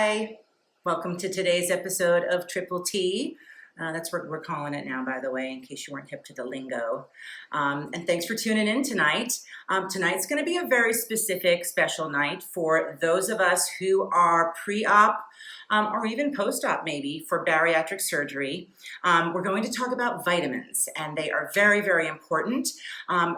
Hi, welcome to today's episode of Triple T. That's what we're calling it now, by the way, in case you weren't hip to the lingo. And thanks for tuning in tonight. Tonight's going to be a very specific, special night for those of us who are pre-op or even post-op maybe for bariatric surgery. We're going to talk about vitamins, and they are very, very important.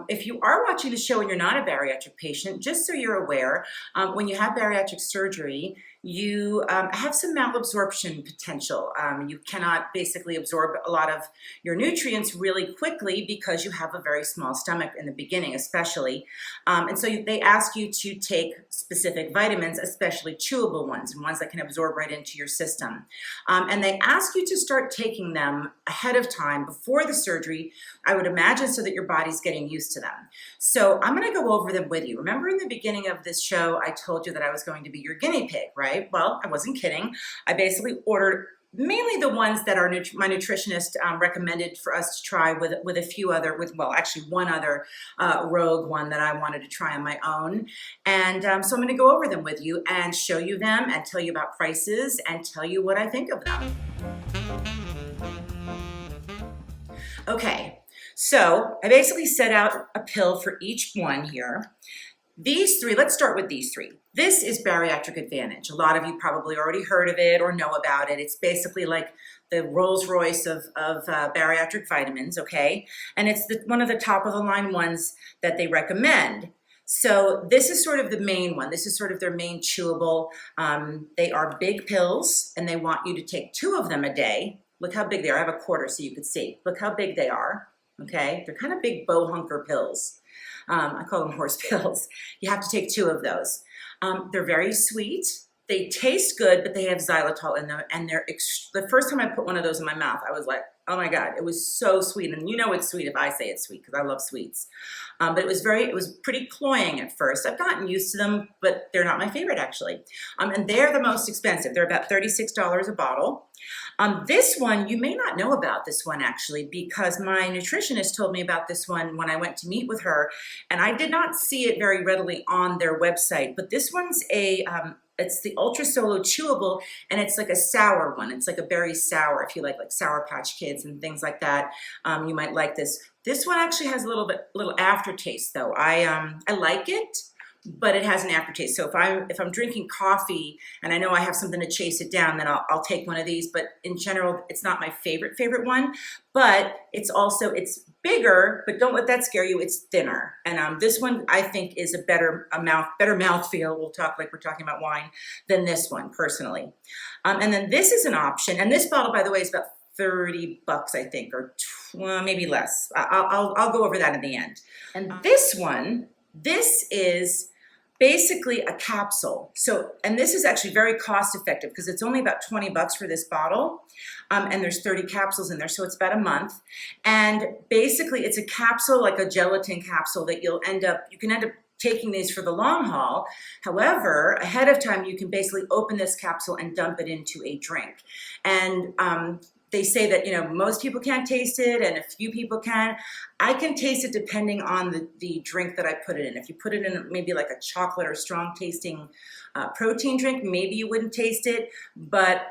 If you are watching the show and you're not a bariatric patient, just so you're aware, when you have bariatric surgery, you have some malabsorption potential. You cannot basically absorb a lot of your nutrients really quickly because you have a very small stomach in the beginning, especially. And so they ask you to take specific vitamins, especially chewable ones, and ones that can absorb right into your system. And they ask you to start taking them ahead of time before the surgery, I would imagine, so that your body's getting used to them. So I'm going to go over them with you. Remember in the beginning of this show, I told you that I was going to be your guinea pig, right? Well, I wasn't kidding. I basically ordered mainly the ones that my nutritionist recommended for us to try with a few other, actually one other rogue one that I wanted to try on my own. And so I'm going to go over them with you and show you them and tell you about prices and tell you what I think of them. Okay, so I basically set out a pill for each one here. These three, let's start with these three. This is Bariatric Advantage. A lot of you probably already heard of it or know about it. It's basically like the Rolls Royce of bariatric vitamins, okay? And it's one of the top of the line ones that they recommend. So this is sort of the main one. This is sort of their main chewable. They are big pills, and they want you to take 2 of them a day. Look how big they are. I have a quarter so you could see. Look how big they are, okay? They're kind of big bow hunker pills. I call them horse pills. You have to take 2 of those. They're very sweet. They taste good, but they have xylitol in them. And the first time I put one of those in my mouth, I was like, oh my God, it was so sweet. And you know it's sweet if I say it's sweet, because I love sweets. But it was pretty cloying at first. I've gotten used to them, but they're not my favorite actually. And they're the most expensive. They're about $36 a bottle. This one, you may not know about this one actually, because my nutritionist told me about this one when I went to meet with her, and I did not see it very readily on their website. But this one's it's the Ultra Solo Chewable, and it's like a sour one. It's like a berry sour. If you like Sour Patch Kids and things like that, you might like this. This one actually has a little aftertaste though. I like it, but it has an aftertaste. So if I'm drinking coffee and I know I have something to chase it down, then I'll take one of these. But in general, it's not my favorite one. But it's bigger, but don't let that scare you. It's thinner, and this one I think is a better mouthfeel. We'll talk like we're talking about wine than this one personally. And then this is an option, and this bottle, by the way, is about $30, I think, or maybe less. I'll go over that in the end. And this one. This is basically a capsule. And this is actually very cost effective because it's only about $20 for this bottle. And there's 30 capsules in there, so it's about a month. And basically it's a capsule, like a gelatin capsule that you can end up taking these for the long haul. However, ahead of time, you can basically open this capsule and dump it into a drink. And they say that, most people can't taste it and a few people can. I can taste it depending on the drink that I put it in. If you put it in maybe like a chocolate or strong tasting protein drink, maybe you wouldn't taste it. But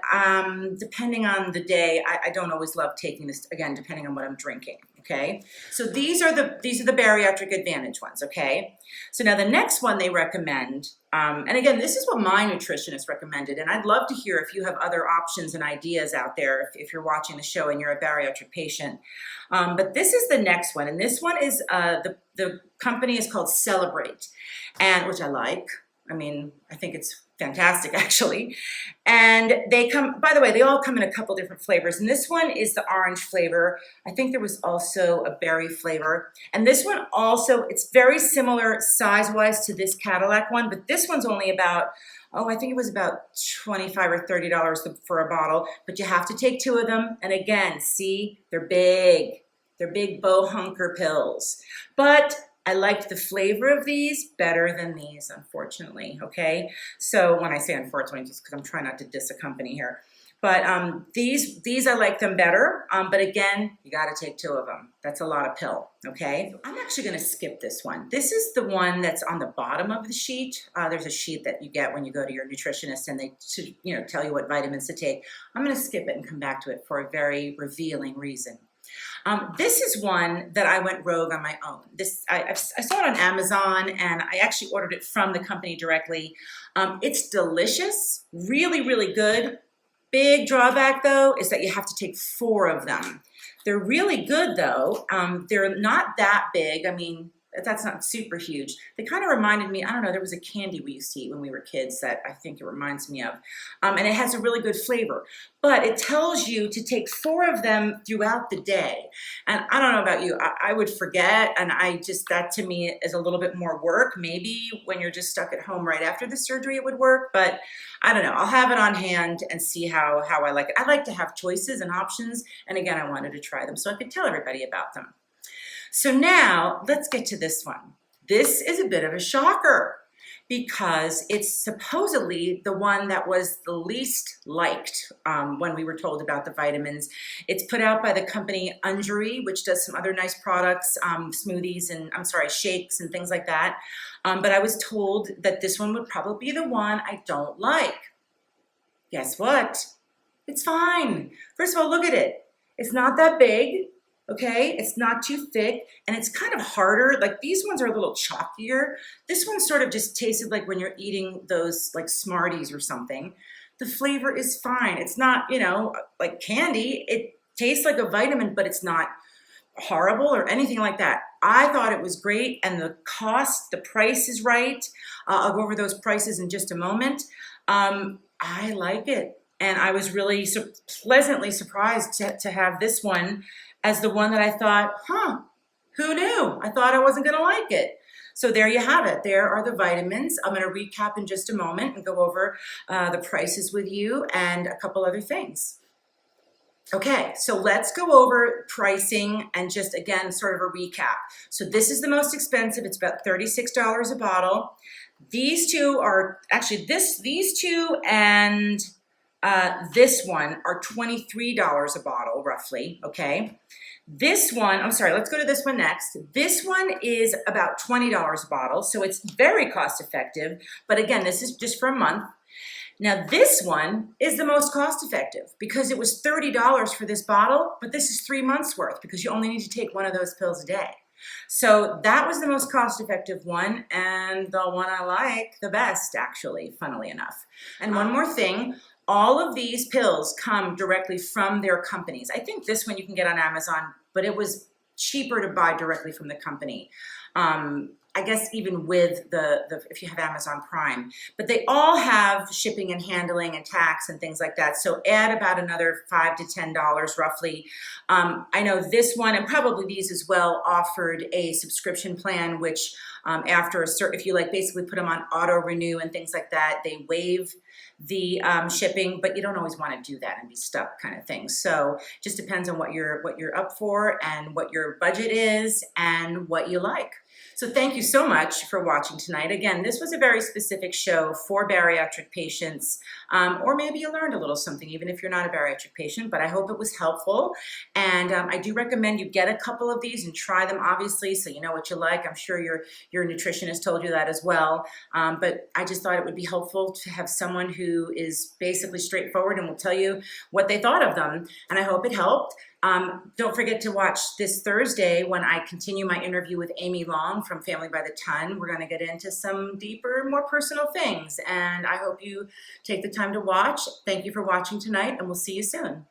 depending on the day, I don't always love taking this, again, depending on what I'm drinking. Okay, so these are the Bariatric Advantage ones. Okay, so now the next one they recommend, and again, this is what my nutritionist recommended, and I'd love to hear if you have other options and ideas out there if you're watching the show and you're a bariatric patient. But this is the next one, and this one is the company is called Celebrate, and which I like. I mean, I think it's fantastic actually. And they all come in a couple different flavors. And this one is the orange flavor. I think there was also a berry flavor. And this one also, it's very similar size-wise to this Cadillac one, but this one's only about, I think it was about $25 or $30 for a bottle, but you have to take 2 of them. And again, see, they're big. They're big bow hunker pills. But I liked the flavor of these better than these, unfortunately, okay? So when I say unfortunately, just because I'm trying not to diss a company here. But these I like them better, but again, you gotta take 2 of them. That's a lot of pill, okay? I'm actually gonna skip this one. This is the one that's on the bottom of the sheet. There's a sheet that you get when you go to your nutritionist and they tell you what vitamins to take. I'm gonna skip it and come back to it for a very revealing reason. This is one that I went rogue on my own. I saw it on Amazon and I actually ordered it from the company directly. It's delicious, really, really good. Big drawback though is that you have to take 4 of them. They're really good though. They're not that big. I mean, that's not super huge. They kind of reminded me, I don't know, there was a candy we used to eat when we were kids that I think it reminds me of. And it has a really good flavor. But it tells you to take 4 of them throughout the day. And I don't know about you, I would forget, and that to me is a little bit more work. Maybe when you're just stuck at home right after the surgery it would work, but I don't know. I'll have it on hand and see how I like it. I like to have choices and options, and again, I wanted to try them so I could tell everybody about them. So now let's get to this one. This is a bit of a shocker because it's supposedly the one that was the least liked when we were told about the vitamins. It's put out by the company UNJURY, which does some other nice products, smoothies and shakes and things like that. But I was told that this one would probably be the one I don't like. Guess what? It's fine. First of all, look at it. It's not that big. Okay, it's not too thick, and it's kind of harder. Like these ones are a little chalkier. This one sort of just tasted like when you're eating those like Smarties or something. The flavor is fine. It's not, like candy. It tastes like a vitamin, but it's not horrible or anything like that. I thought it was great, and the price is right. I'll go over those prices in just a moment. I like it, and I was really pleasantly surprised to have this one as the one that I thought, who knew? I thought I wasn't gonna like it. So there you have it. There are the vitamins. I'm gonna recap in just a moment and go over the prices with you and a couple other things. Okay, so let's go over pricing and just again, sort of a recap. So this is the most expensive. It's about $36 a bottle. These two are actually these two and this one are $23 a bottle, roughly, okay? This one, let's go to this one next. This one is about $20 a bottle, so it's very cost effective, but again, this is just for a month. Now this one is the most cost effective because it was $30 for this bottle, but this is 3 months worth because you only need to take 1 of those pills a day. So that was the most cost-effective one and the one I like the best, actually, funnily enough. And one more thing, all of these pills come directly from their companies. I think this one you can get on Amazon, but it was cheaper to buy directly from the company. I guess even with if you have Amazon Prime, but they all have shipping and handling and tax and things like that. So add about another $5 to $10 roughly. I know this one and probably these as well offered a subscription plan, which after if you basically put them on auto renew and things like that, they waive the shipping, but you don't always want to do that and be stuck kind of thing. So just depends on what you're up for and what your budget is and what you like. So thank you so much for watching tonight. Again, this was a very specific show for bariatric patients, or maybe you learned a little something, even if you're not a bariatric patient, but I hope it was helpful. And I do recommend you get a couple of these and try them, obviously, so you know what you like. I'm sure your nutritionist told you that as well. But I just thought it would be helpful to have someone who is basically straightforward and will tell you what they thought of them. And I hope it helped. Don't forget to watch this Thursday when I continue my interview with Amy Long from Family by the Ton. We're going to get into some deeper, more personal things, and I hope you take the time to watch. Thank you for watching tonight, and we'll see you soon.